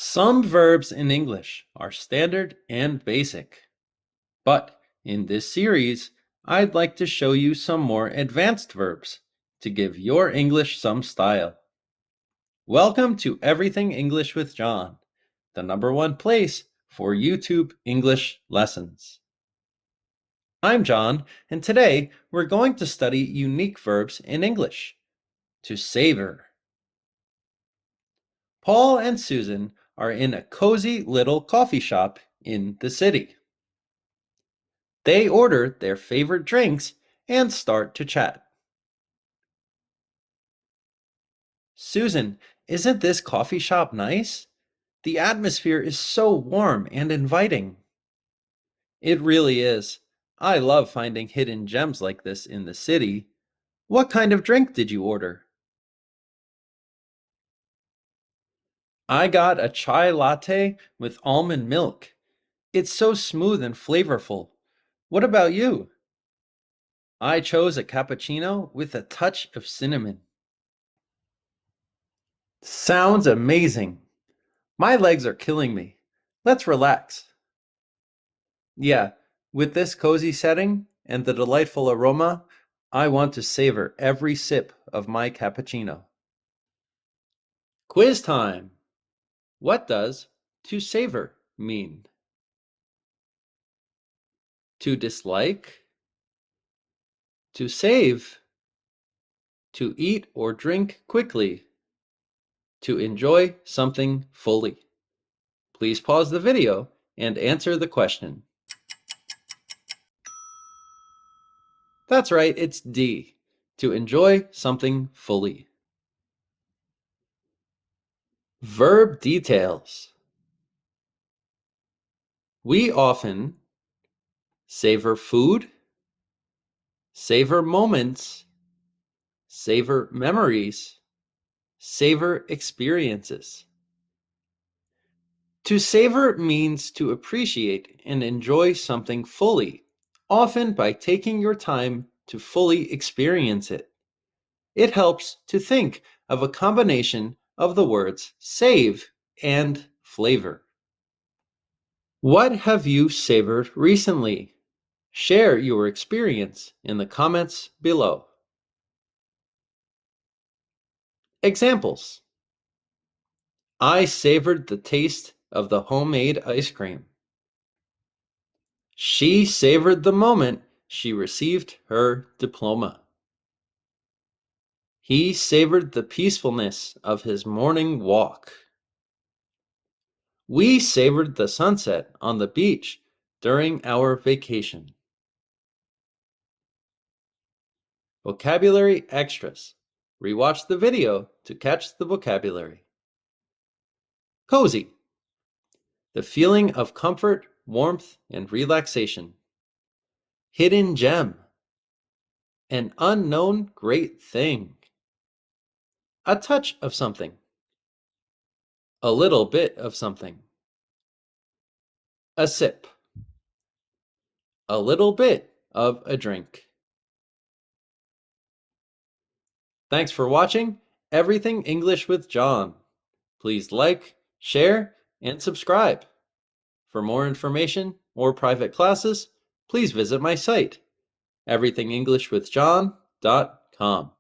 Some verbs in English are standard and basic, but in this series, I'd like to show you some more advanced verbs to give your English some style. Welcome to Everything English with John, the #1 place for YouTube English lessons. I'm John, and today we're going to study unique verbs in English. To savor. Paul and Susan are in a cozy little coffee shop in the city. They order their favorite drinks and start to chat. Susan, isn't this coffee shop nice? The atmosphere is so warm and inviting. It really is. I love finding hidden gems like this in the city. What kind of drink did you order? I got a chai latte with almond milk. It's so smooth and flavorful. What about you? I chose a cappuccino with a touch of cinnamon. Sounds amazing. My legs are killing me. Let's relax. Yeah, with this cozy setting and the delightful aroma, I want to savor every sip of my cappuccino. Quiz time! What does to savor mean? To dislike? To save? To eat or drink quickly? To enjoy something fully? Please pause the video and answer the question. That's right, it's D. To enjoy something fully. Verb details. We often savor food, savor moments, savor memories, savor experiences. To savor means to appreciate and enjoy something fully, often by taking your time to fully experience it. It helps to think of a combination of the words save and flavor. What have you savored recently? Share your experience in the comments below. Examples. I savored the taste of the homemade ice cream. She savored the moment she received her diploma. He savored the peacefulness of his morning walk. We savored the sunset on the beach during our vacation. Vocabulary extras. Rewatch the video to catch the vocabulary. Cozy. The feeling of comfort, warmth, and relaxation. Hidden gem. An unknown great thing. A touch of something. A little bit of something. A sip. A little bit of a drink. Thanks for watching Everything English with John. Please like, share, and subscribe. For more information or private classes, please visit my site, everythingenglishwithjohn.com.